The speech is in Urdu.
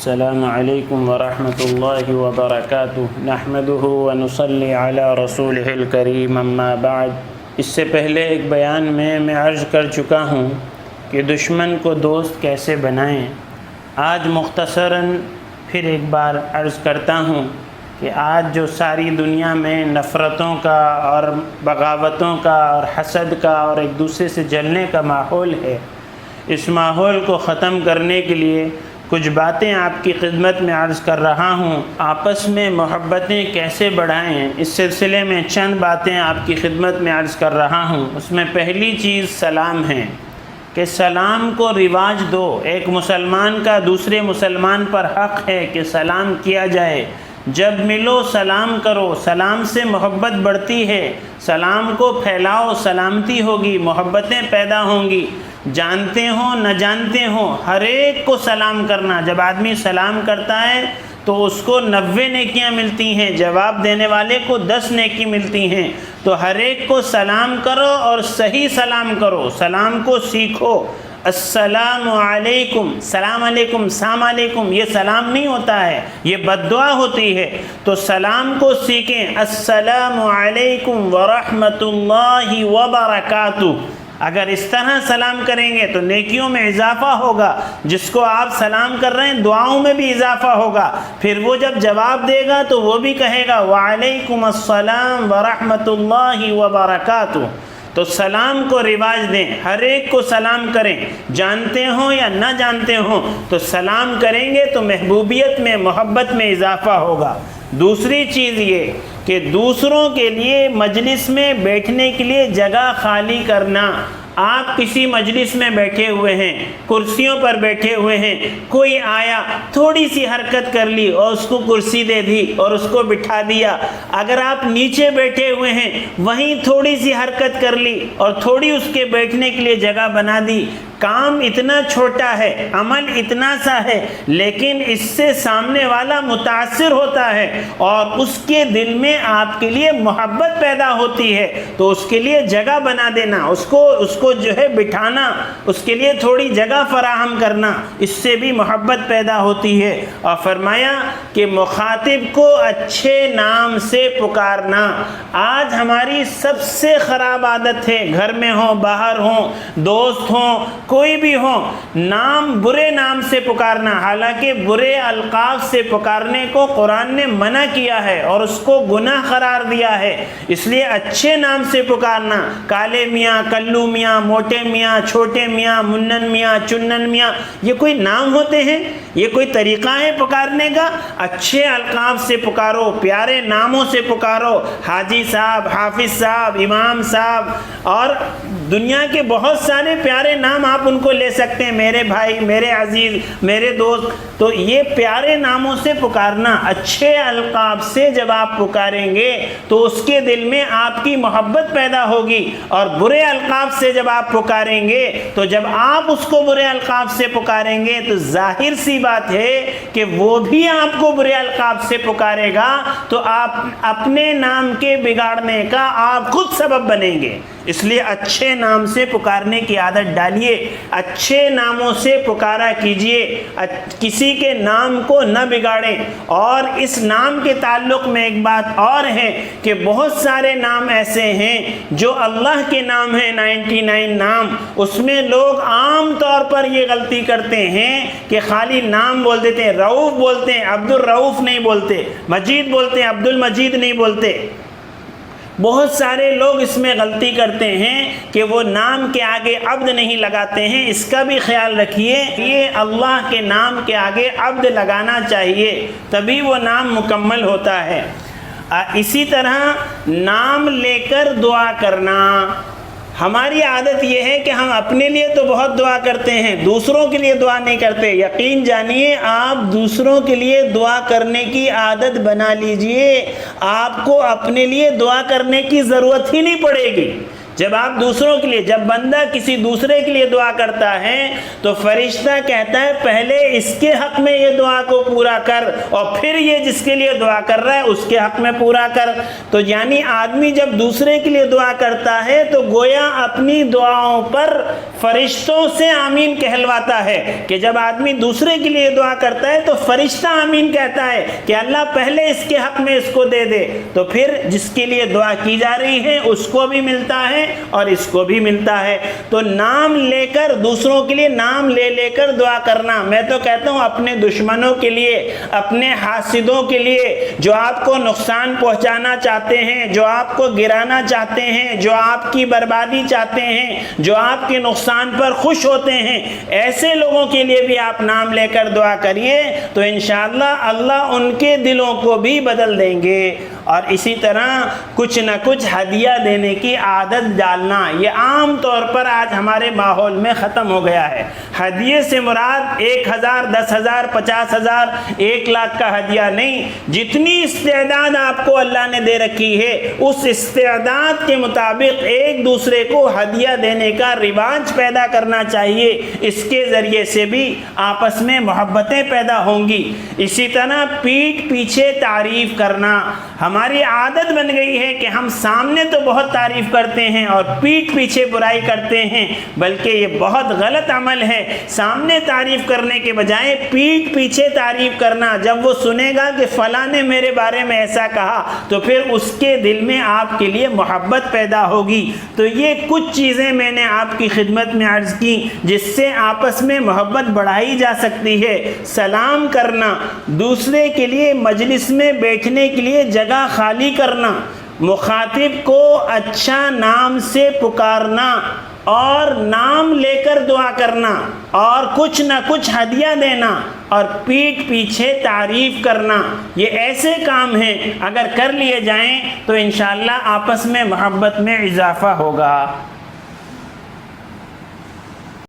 السلام علیکم ورحمۃ اللہ وبرکاتہ نحمدہ ونصلی علی رسولہ الکریم اما بعد۔ اس سے پہلے ایک بیان میں عرض کر چکا ہوں کہ دشمن کو دوست کیسے بنائیں۔ آج مختصراً پھر ایک بار عرض کرتا ہوں کہ آج جو ساری دنیا میں نفرتوں کا اور بغاوتوں کا اور حسد کا اور ایک دوسرے سے جلنے کا ماحول ہے، اس ماحول کو ختم کرنے کے لیے کچھ باتیں آپ کی خدمت میں عرض کر رہا ہوں۔ آپس میں محبتیں کیسے بڑھائیں، اس سلسلے میں چند باتیں آپ کی خدمت میں عرض کر رہا ہوں۔ اس میں پہلی چیز سلام ہے کہ سلام کو رواج دو۔ ایک مسلمان کا دوسرے مسلمان پر حق ہے کہ سلام کیا جائے۔ جب ملو سلام کرو، سلام سے محبت بڑھتی ہے۔ سلام کو پھیلاؤ، سلامتی ہوگی، محبتیں پیدا ہوں گی۔ جانتے ہوں نہ جانتے ہوں، ہر ایک کو سلام کرنا۔ جب آدمی سلام کرتا ہے تو اس کو 90 نیکیاں ملتی ہیں، جواب دینے والے کو 10 نیکی ملتی ہیں۔ تو ہر ایک کو سلام کرو اور صحیح سلام کرو، سلام کو سیکھو۔ السلام علیکم، سلام علیکم، سلام علیکم، یہ سلام نہیں ہوتا ہے، یہ بد دعا ہوتی ہے۔ تو سلام کو سیکھیں۔ السلام علیکم ورحمۃ اللہ وبرکاتہ۔ اگر اس طرح سلام کریں گے تو نیکیوں میں اضافہ ہوگا، جس کو آپ سلام کر رہے ہیں دعاؤں میں بھی اضافہ ہوگا۔ پھر وہ جب جواب دے گا تو وہ بھی کہے گا وعلیکم السلام ورحمۃ اللہ وبرکاتہ۔ تو سلام کو رواج دیں، ہر ایک کو سلام کریں، جانتے ہوں یا نہ جانتے ہوں، تو سلام کریں گے تو محبوبیت میں، محبت میں اضافہ ہوگا۔ دوسری چیز یہ کہ دوسروں کے لیے مجلس میں بیٹھنے کے لیے جگہ خالی کرنا۔ آپ کسی مجلس میں بیٹھے ہوئے ہیں، کرسیوں پر بیٹھے ہوئے ہیں، کوئی آیا تھوڑی سی حرکت کر لی اور اس کو کرسی دے دی اور اس کو بٹھا دیا۔ اگر آپ نیچے بیٹھے ہوئے ہیں وہیں تھوڑی سی حرکت کر لی اور تھوڑی اس کے بیٹھنے کے لیے جگہ بنا دی۔ کام اتنا چھوٹا ہے، عمل اتنا سا ہے، لیکن اس سے سامنے والا متاثر ہوتا ہے اور اس کے دل میں آپ کے لیے محبت پیدا ہوتی ہے۔ تو اس کے لیے جگہ بنا دینا، اس کو جو ہے بٹھانا، اس کے لیے تھوڑی جگہ فراہم کرنا، اس سے بھی محبت پیدا ہوتی ہے۔ اور فرمایا کہ مخاطب کو اچھے نام سے پکارنا۔ آج ہماری سب سے خراب عادت ہے، گھر میں ہوں، باہر ہوں، دوست ہوں، کوئی بھی ہو، نام برے نام سے پکارنا۔ حالانکہ برے القاب سے پکارنے کو قرآن نے منع کیا ہے اور اس کو گناہ قرار دیا ہے۔ اس لیے اچھے نام سے پکارنا۔ کالے میاں، کلو میاں، موٹے میاں، چھوٹے میاں، منن میاں، چنن میاں، یہ کوئی نام ہوتے ہیں؟ یہ کوئی طریقہ ہے پکارنے کا؟ اچھے القاب سے پکارو، پیارے ناموں سے پکارو۔ حاجی صاحب، حافظ صاحب، امام صاحب، اور دنیا کے بہت سارے پیارے نام آپ ان کو لے سکتے ہیں، میرے بھائی، میرے عزیز، میرے دوست۔ تو یہ پیارے ناموں سے پکارنا، اچھے القاب سے جب آپ پکاریں گے تو اس کے دل میں آپ کی محبت پیدا ہوگی۔ اور برے القاب سے جب آپ پکاریں گے تو جب آپ اس کو برے القاب سے پکاریں گے تو ظاہر سی بات ہے کہ وہ بھی آپ کو برے القاب سے پکارے گا، تو آپ اپنے نام کے بگاڑنے کا آپ خود سبب بنیں گے۔ اس لیے اچھے نام سے پکارنے کی عادت ڈالیے، اچھے ناموں سے پکارا کیجئے، کسی کے نام کو نہ بگاڑیں۔ اور اس نام کے تعلق میں ایک بات اور ہے کہ بہت سارے نام ایسے ہیں جو اللہ کے نام ہیں، 99 نام، اس میں لوگ عام طور پر یہ غلطی کرتے ہیں کہ خالی نام بول دیتے ہیں، رؤوف بولتے ہیں، عبد الرؤوف نہیں بولتے، مجید بولتے ہیں، عبد المجید نہیں بولتے۔ بہت سارے لوگ اس میں غلطی کرتے ہیں کہ وہ نام کے آگے عبد نہیں لگاتے ہیں۔ اس کا بھی خیال رکھیے، یہ اللہ کے نام کے آگے عبد لگانا چاہیے، تبھی وہ نام مکمل ہوتا ہے۔ اسی طرح نام لے کر دعا کرنا۔ ہماری عادت یہ ہے کہ ہم اپنے لیے تو بہت دعا کرتے ہیں، دوسروں کے لیے دعا نہیں کرتے۔ یقین جانیے آپ دوسروں کے لیے دعا کرنے کی عادت بنا لیجئے، آپ کو اپنے لیے دعا کرنے کی ضرورت ہی نہیں پڑے گی، جب آپ دوسروں کے لیے، جب بندہ کسی دوسرے کے لیے دعا کرتا ہے تو فرشتہ کہتا ہے پہلے اس کے حق میں یہ دعا کو پورا کر اور پھر یہ جس کے لیے دعا کر رہا ہے اس کے حق میں پورا کر۔ تو یعنی آدمی جب دوسرے کے لیے دعا کرتا ہے تو گویا اپنی دعاؤں پر فرشتوں سے آمین کہلواتا ہے، کہ جب آدمی دوسرے کے لیے دعا کرتا ہے تو فرشتہ آمین کہتا ہے کہ اللہ پہلے اس کے حق میں اس کو دے دے، تو پھر جس کے لیے دعا کی جا رہی ہے اس کو بھی ملتا ہے اور اس کو بھی ملتا ہے۔ تو نام لے کر، دوسروں کے لیے نام لے لے کر دعا کرنا، میں تو کہتا ہوں اپنے دشمنوں کے لیے، اپنے حاسدوں کے لیے، جو آپ کو نقصان پہنچانا چاہتے ہیں، جو آپ کو گرانا چاہتے ہیں، جو آپ کی بربادی چاہتے ہیں، جو آپ کے نقصان پر خوش ہوتے ہیں، ایسے لوگوں کے لیے بھی آپ نام لے کر دعا کریے تو انشاءاللہ اللہ ان کے دلوں کو بھی بدل دیں گے۔ اور اسی طرح کچھ نہ کچھ ہدیہ دینے کی عادت ڈالنا، یہ عام طور پر آج ہمارے ماحول میں ختم ہو گیا ہے۔ ہدیے سے مراد 1000، 10,000، 50,000، 1 لاکھ کا ہدیہ نہیں، جتنی استعداد آپ کو اللہ نے دے رکھی ہے اس استعداد کے مطابق ایک دوسرے کو ہدیہ دینے کا رواج پیدا کرنا چاہیے، اس کے ذریعے سے بھی آپس میں محبتیں پیدا ہوں گی۔ اسی طرح پیٹھ پیچھے تعریف کرنا، ہماری عادت بن گئی ہے کہ ہم سامنے تو بہت تعریف کرتے ہیں اور پیٹھ پیچھے برائی کرتے ہیں، بلکہ یہ بہت غلط عمل ہے۔ سامنے تعریف کرنے کے بجائے پیٹھ پیچھے تعریف کرنا، جب وہ سنے گا کہ فلاں نے میرے بارے میں ایسا کہا تو پھر اس کے دل میں آپ کے لیے محبت پیدا ہوگی۔ تو یہ کچھ چیزیں میں نے آپ کی خدمت میں عرض کی جس سے آپس میں محبت بڑھائی جا سکتی ہے۔ سلام کرنا، دوسرے کے لیے مجلس میں بیٹھنے کے لیے جگہ خالی کرنا، مخاطب کو اچھا نام سے پکارنا اور نام لے کر دعا کرنا اور کچھ نہ کچھ ہدیہ دینا اور پیٹھ پیچھے تعریف کرنا، یہ ایسے کام ہیں اگر کر لیے جائیں تو انشاءاللہ آپس میں محبت میں اضافہ ہوگا۔